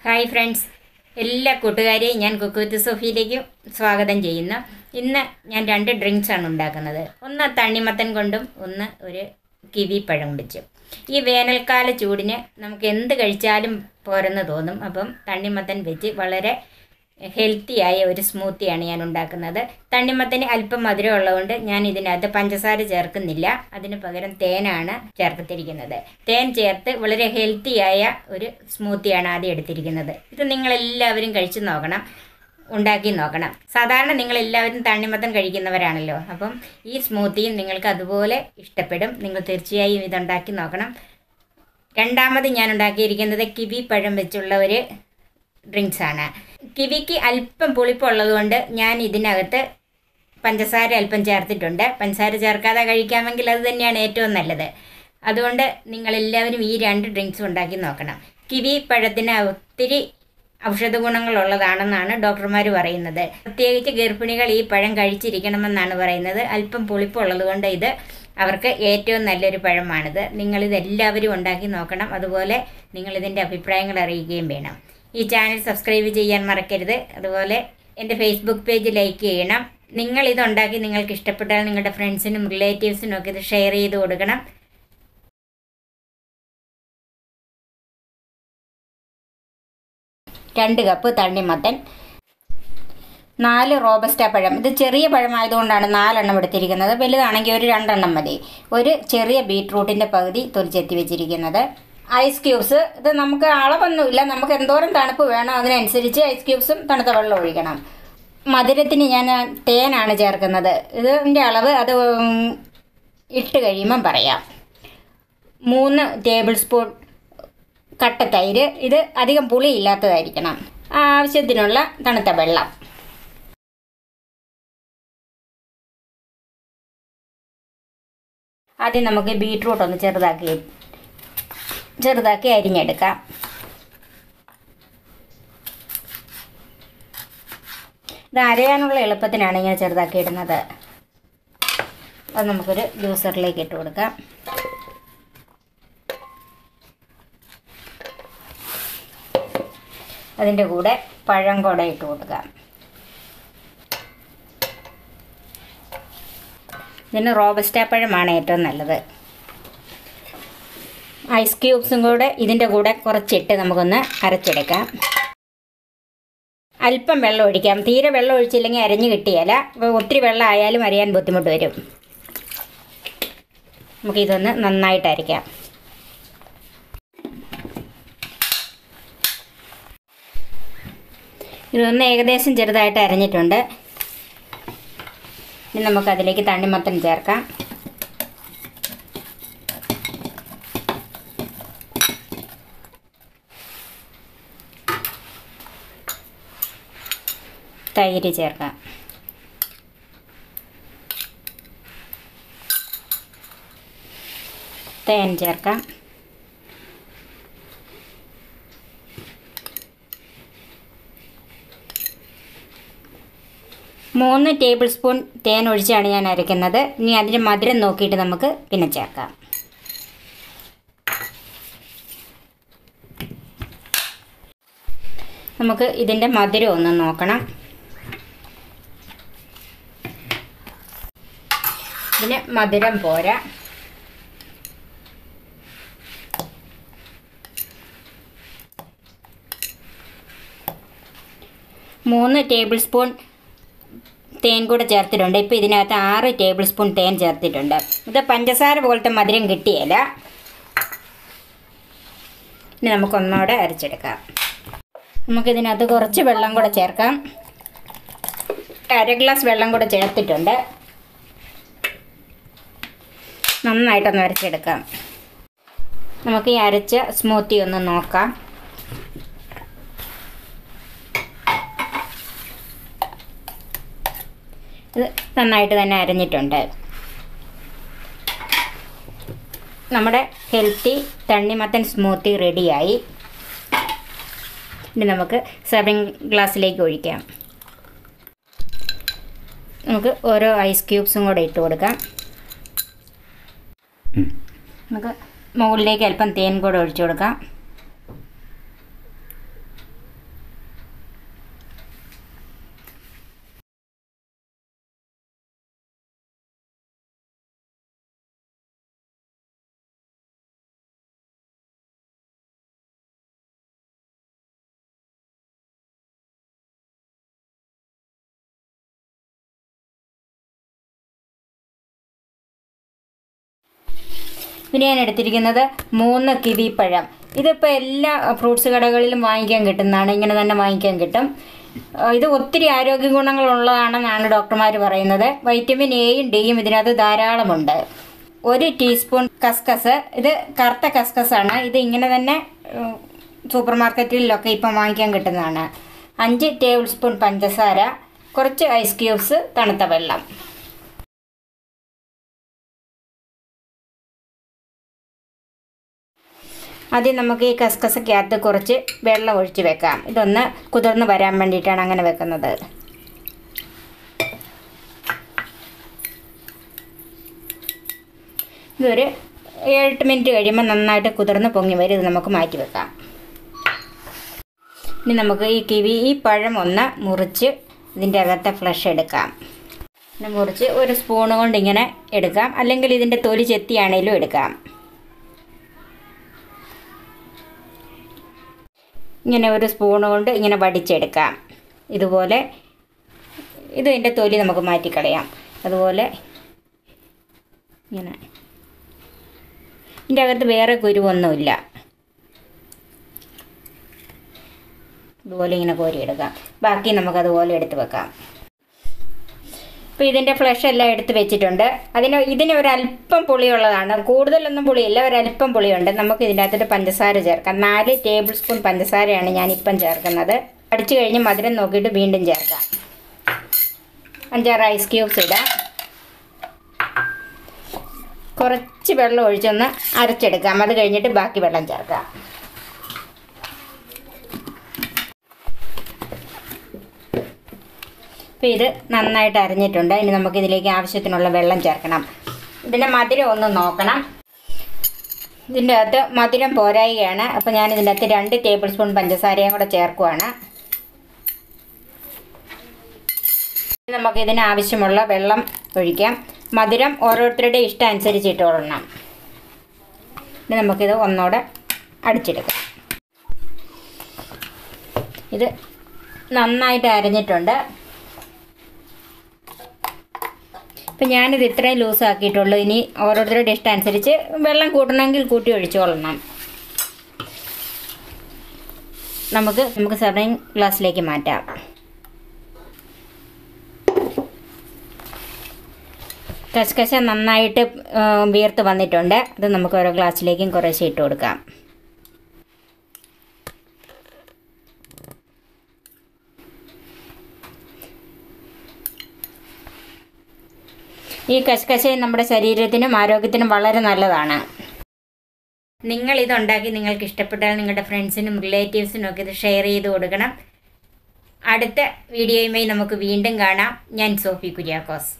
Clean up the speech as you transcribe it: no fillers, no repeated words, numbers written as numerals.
Hi friends, എല്ലാ കൂട്ടുകാരെയും ഞാൻ കുക്ക് വിത്ത് സോഫിയിലേക്ക് സ്വാഗതം ചെയ്യുന്നു. ഇന്ന് ഞാൻ 2 ഡ്രിങ്ക്സാണ് ഉണ്ടാക്കുന്നത്. ഒന്ന് തണ്ണിമത്തൻ കൊണ്ടും ഒന്ന് ഒരു കിവി പഴം വെച്ചും. ഈ വേനൽക്കാല ചൂടിന് നമുക്ക് എന്ത് കഴിച്ചാലും പോരെന്ന് തോന്നും. അപ്പം തണ്ണിമത്തൻ വെച്ച് വളരെ ഹെൽത്തിയായ ഒരു സ്മൂത്തിയാണ് ഞാൻ ഉണ്ടാക്കുന്നത്. തണ്ണിമത്തന് അല്പം മധുരം ഉള്ളതുകൊണ്ട് ഞാൻ ഇതിനകത്ത് പഞ്ചസാര ചേർക്കുന്നില്ല. അതിന് പകരം തേനാണ് ചേർത്തിരിക്കുന്നത്. തേൻ ചേർത്ത് വളരെ ഹെൽത്തിയായ ഒരു സ്മൂത്തിയാണ് ആദ്യം എടുത്തിരിക്കുന്നത്. ഇത് നിങ്ങളെല്ലാവരും കഴിച്ചു നോക്കണം, ഉണ്ടാക്കി നോക്കണം. സാധാരണ നിങ്ങളെല്ലാവരും തണ്ണിമത്തൻ കഴിക്കുന്നവരാണല്ലോ. അപ്പം ഈ സ്മൂത്തിയും നിങ്ങൾക്ക് അതുപോലെ ഇഷ്ടപ്പെടും. നിങ്ങൾ തീർച്ചയായും ഇതുണ്ടാക്കി നോക്കണം. രണ്ടാമത് ഞാൻ ഉണ്ടാക്കിയിരിക്കുന്നത് കിവി പഴം വെച്ചുള്ള ഒരു ഡ്രിങ്ക്സാണ്. കിവിക്ക് അല്പം പുളിപ്പുള്ളത് കൊണ്ട് ഞാൻ ഇതിനകത്ത് പഞ്ചസാര അല്പം ചേർത്തിട്ടുണ്ട്. പഞ്ചസാര ചേർക്കാതെ കഴിക്കാമെങ്കിൽ അത് തന്നെയാണ് ഏറ്റവും നല്ലത്. അതുകൊണ്ട് നിങ്ങളെല്ലാവരും ഈ 2 ഡ്രിങ്ക്സും ഉണ്ടാക്കി നോക്കണം. കിവി പഴത്തിന് ഒത്തിരി ഔഷധ ഗുണങ്ങളുള്ളതാണെന്നാണ് ഡോക്ടർമാർ പറയുന്നത്. പ്രത്യേകിച്ച് ഗർഭിണികൾ ഈ പഴം കഴിച്ചിരിക്കണമെന്നാണ് പറയുന്നത്. അല്പം പുളിപ്പുള്ളത് കൊണ്ട് ഇത് അവർക്ക് ഏറ്റവും നല്ലൊരു പഴമാണിത്. നിങ്ങളിതെല്ലാവരും ഉണ്ടാക്കി നോക്കണം. അതുപോലെ നിങ്ങളിതിൻ്റെ അഭിപ്രായങ്ങൾ അറിയിക്കുകയും വേണം. ഈ ചാനൽ സബ്സ്ക്രൈബ് ചെയ്യാൻ മറക്കരുത്. അതുപോലെ എൻ്റെ ഫേസ്ബുക്ക് പേജ് ലൈക്ക് ചെയ്യണം. നിങ്ങളിതുണ്ടാക്കി നിങ്ങൾക്ക് ഇഷ്ടപ്പെട്ടാൽ നിങ്ങളുടെ ഫ്രണ്ട്സിനും റിലേറ്റീവ്സിനും ഒക്കെ ഇത് ഷെയർ ചെയ്ത് കൊടുക്കണം. രണ്ട് കപ്പ് തണ്ണിമത്തൻ, 4 റോബസ്റ്റ പഴം. ഇത് ചെറിയ പഴമായതുകൊണ്ടാണ് 4 എണ്ണം എടുത്തിരിക്കുന്നത്. വലുതാണെങ്കിൽ ഒരു 2 എണ്ണം മതി. ഒരു ചെറിയ ബീറ്റ്റൂട്ടിൻ്റെ പകുതി തൊലിച്ചെത്തി വെച്ചിരിക്കുന്നത്. ഐസ് ക്യൂബ്സ്, ഇത് നമുക്ക് അളവൊന്നുമില്ല, നമുക്ക് എന്തോരം തണുപ്പ് വേണോ അതിനനുസരിച്ച് ഐസ് ക്യൂബ്സും തണുത്ത വെള്ളം ഒഴിക്കണം. മധുരത്തിന് ഞാൻ തേനാണ് ചേർക്കുന്നത്. ഇതിൻ്റെ അളവ് അത് ഇട്ട് കഴിയുമ്പം പറയാം. 3 ടേബിൾ സ്പൂൺ കട്ട തൈര്, ഇത് അധികം പുളിയില്ലാത്തതായിരിക്കണം. ആവശ്യത്തിനുള്ള തണുത്ത വെള്ളം. ആദ്യം നമുക്ക് ബീട്രൂട്ട് ഒന്ന് ചെറുതാക്കി അരിഞ്ഞെടുക്കാം. ഇത് അരയാനുള്ള എളുപ്പത്തിനാണ് ഇങ്ങനെ ചെറുതാക്കി ഇടുന്നത്. അത് നമുക്കൊരു ജ്യൂസറിലേക്ക് ഇട്ട് കൊടുക്കാം. അതിൻ്റെ കൂടെ പഴം കൂടെ ഇട്ട് കൊടുക്കാം. ഇതിന് റോബസ്റ്റ പഴമാണ് ഏറ്റവും നല്ലത്. ഐസ് ക്യൂബ്സും കൂടെ ഇതിൻ്റെ കൂടെ കുറച്ചിട്ട് നമുക്കൊന്ന് അരച്ചെടുക്കാം. അല്പം വെള്ളം ഒഴിക്കാം. തീരെ വെള്ളം ഒഴിച്ചില്ലെങ്കിൽ അരഞ്ഞു കിട്ടിയാല. ഒത്തിരി വെള്ളം ആയാലും അരയാൻ ബുദ്ധിമുട്ട് വരും. നമുക്കിതൊന്ന് നന്നായിട്ട് അരയ്ക്കാം. ഇതൊന്ന് ഏകദേശം ചെറുതായിട്ട് അരഞ്ഞിട്ടുണ്ട്. ഇനി നമുക്കതിലേക്ക് തണ്ണിമത്തൻ ചേർക്കാം. തൈര് ചേർക്കാം. തേൻ ചേർക്കാം. മൂന്ന് ടേബിൾ സ്പൂൺ തേൻ ഒഴിച്ചാണ് ഞാൻ അരയ്ക്കുന്നത്. ഇനി അതിൻ്റെ മധുരം നോക്കിയിട്ട് നമുക്ക് പിന്നെ ചേർക്കാം. നമുക്ക് ഇതിൻ്റെ മധുരം ഒന്ന് നോക്കണം. ഇതിന് മധുരം പോരാ. മൂന്ന് ടേബിൾ സ്പൂൺ തേൻ കൂടെ ചേർത്തിട്ടുണ്ട്. ഇപ്പോൾ ഇതിനകത്ത് 6 ടേബിൾ സ്പൂൺ തേൻ ചേർത്തിട്ടുണ്ട്. ഇത് പഞ്ചസാര പോലത്തെ മധുരം കിട്ടിയല്ല. ഇനി നമുക്കൊന്നുകൂടെ അരച്ചെടുക്കാം. നമുക്കിതിനകത്ത് കുറച്ച് വെള്ളം കൂടെ ചേർക്കാം. 1/2 ഗ്ലാസ് വെള്ളം കൂടെ ചേർത്തിട്ടുണ്ട്. നന്നായിട്ടൊന്ന് അരച്ചെടുക്കാം. നമുക്ക് ഈ അരച്ച സ്മൂത്തി ഒന്ന് നോക്കാം. ഇത് നന്നായിട്ട് തന്നെ അരഞ്ഞിട്ടുണ്ട്. നമ്മുടെ ഹെൽത്തി തണ്ണിമത്തൻ സ്മൂത്തി റെഡിയായി. ഇനി നമുക്ക് സർവിങ് ഗ്ലാസ്സിലേക്ക് ഒഴിക്കാം. നമുക്ക് ഓരോ ഐസ് ക്യൂബ്സും കൂടെ ഇട്ട് കൊടുക്കാം. നമുക്ക് മുകളിലേക്ക് അല്പം തേൻ കൂടെ ഒഴിച്ചു കൊടുക്കാം. പിന്നെ ഞാൻ എടുത്തിരിക്കുന്നത് 3 കിവി പഴം. ഇതിപ്പോൾ എല്ലാ ഫ്രൂട്ട്സ് കടകളിലും വാങ്ങിക്കാൻ കിട്ടുന്നതാണ്, ഇങ്ങനെ തന്നെ വാങ്ങിക്കാൻ കിട്ടും. ഇത് ഒത്തിരി ആരോഗ്യ ഗുണങ്ങളുള്ളതാണെന്നാണ് ഡോക്ടർമാർ പറയുന്നത്. വൈറ്റമിൻ എയും ഡിയും ഇതിനകത്ത് ധാരാളമുണ്ട്. 1 ടീസ്പൂൺ കസ്കസ്, ഇത് കറുത്ത കസ്കസാണ്. ഇത് ഇങ്ങനെ തന്നെ സൂപ്പർ മാർക്കറ്റിലൊക്കെ ഇപ്പം വാങ്ങിക്കാൻ കിട്ടുന്നതാണ്. 5 ടേബിൾ സ്പൂൺ പഞ്ചസാര, കുറച്ച് ഐസ് ക്യൂബ്സ്, തണുത്ത വെള്ളം. ആദ്യം നമുക്ക് ഈ കസ്കസക്കകത്ത് കുറച്ച് വെള്ളം ഒഴിച്ച് വെക്കാം. ഇതൊന്ന് കുതിർന്ന് വരാൻ വേണ്ടിയിട്ടാണ് അങ്ങനെ വെക്കുന്നത്. ഇതൊരു 7 മിനിറ്റ് കഴിയുമ്പോൾ നന്നായിട്ട് കുതിർന്ന് പൊങ്ങി വരും. ഇത് നമുക്ക് മാറ്റി വെക്കാം. ഇനി നമുക്ക് ഈ പഴം ഒന്ന് മുറിച്ച് ഇതിൻ്റെ അകത്തെ ഫ്ലഷ് എടുക്കാം. പിന്നെ മുറിച്ച് ഒരു സ്പൂൺ കൊണ്ട് ഇങ്ങനെ എടുക്കാം, അല്ലെങ്കിൽ ഇതിൻ്റെ തൊലി ചെത്തിയാണേലും എടുക്കാം. ഇങ്ങനെ ഒരു സ്പൂൺ കൊണ്ട് ഇങ്ങനെ വടിച്ചെടുക്കാം. ഇതുപോലെ ഇതിൻ്റെ തൊലി നമുക്ക് മാറ്റിക്കളയാം. അതുപോലെ ഇങ്ങനെ ഇതിൻ്റെ അകത്ത് വേറെ കുരുവൊന്നുമില്ല. ഇതുപോലെ ഇങ്ങനെ കോരിയെടുക്കാം. ബാക്കി നമുക്കതുപോലെ എടുത്ത് വെക്കാം. അപ്പോൾ ഇതിൻ്റെ ഫ്ലഷ് എല്ലാം എടുത്ത് വെച്ചിട്ടുണ്ട്. ഇതിന് ഒരല്പം പുളിയുള്ളതാണ്, കൂടുതലൊന്നും പുളിയില്ല, ഒരല്പം പുളിയുണ്ട്. നമുക്ക് ഇതിൻ്റെ അകത്തോട്ട് പഞ്ചസാര ചേർക്കാം. 4 ടേബിൾ സ്പൂൺ പഞ്ചസാരയാണ് ഞാനിപ്പം ചേർക്കുന്നത്. അടിച്ചു കഴിഞ്ഞ് മധുരം നോക്കിയിട്ട് വീണ്ടും ചേർക്കാം. 5-6 ഐസ് ക്യൂബ്സ് ഇടാം. കുറച്ച് വെള്ളം ഒഴിച്ചൊന്ന് അരച്ചെടുക്കാം. അത് കഴിഞ്ഞിട്ട് ബാക്കി വെള്ളം ചേർക്കാം. അപ്പോൾ ഇത് നന്നായിട്ട് അരഞ്ഞിട്ടുണ്ട്. ഇനി നമുക്കിതിലേക്ക് ആവശ്യത്തിനുള്ള വെള്ളം ചേർക്കണം. ഇതിൻ്റെ മധുരം ഒന്ന് നോക്കണം. ഇതിൻ്റെ അകത്ത് മധുരം പോരായികയാണ്. അപ്പോൾ ഞാനിതിൻ്റെ അകത്ത് 2 ടേബിൾ സ്പൂൺ പഞ്ചസാരയും കൂടെ ചേർക്കുവാണ്. നമുക്കിതിന് ആവശ്യമുള്ള വെള്ളം ഒഴിക്കാം. മധുരം ഓരോരുത്തരുടെ ഇഷ്ടം അനുസരിച്ച് ഇട്ടുകൊള്ളണം. ഇനി നമുക്കിത് ഒന്നുകൂടെ അടിച്ചെടുക്കാം. ഇത് നന്നായിട്ട് അരഞ്ഞിട്ടുണ്ട്. ഇപ്പം ഞാനിത് ഇത്രയും ലൂസാക്കിയിട്ടുള്ളൂ. ഇനി ഓരോരുത്തരുടെ ഇഷ്ടം അനുസരിച്ച് വെള്ളം കൂട്ടണമെങ്കിൽ കൂട്ടി ഒഴിച്ചുകൊള്ളണം. നമുക്ക് സെർവിങ് ഗ്ലാസ്സിലേക്ക് മാറ്റാം. കശകശ നന്നായിട്ട് വീർത്ത് വന്നിട്ടുണ്ട്. അത് നമുക്ക് ഓരോ ഗ്ലാസ്സിലേക്കും കുറേശ്ശെ ഇട്ട് കൊടുക്കാം. ഈ കശകശ നമ്മുടെ ശരീരത്തിനും ആരോഗ്യത്തിനും വളരെ നല്ലതാണ്. നിങ്ങളിതുണ്ടാക്കി നിങ്ങൾക്ക് ഇഷ്ടപ്പെട്ടാൽ നിങ്ങളുടെ ഫ്രണ്ട്സിനും റിലേറ്റീവ്സിനും ഒക്കെ ഇത് ഷെയർ ചെയ്ത് കൊടുക്കണം. അടുത്ത വീഡിയോയുമായി നമുക്ക് വീണ്ടും കാണാം. ഞാൻ സോഫി കുര്യാക്കോസ്.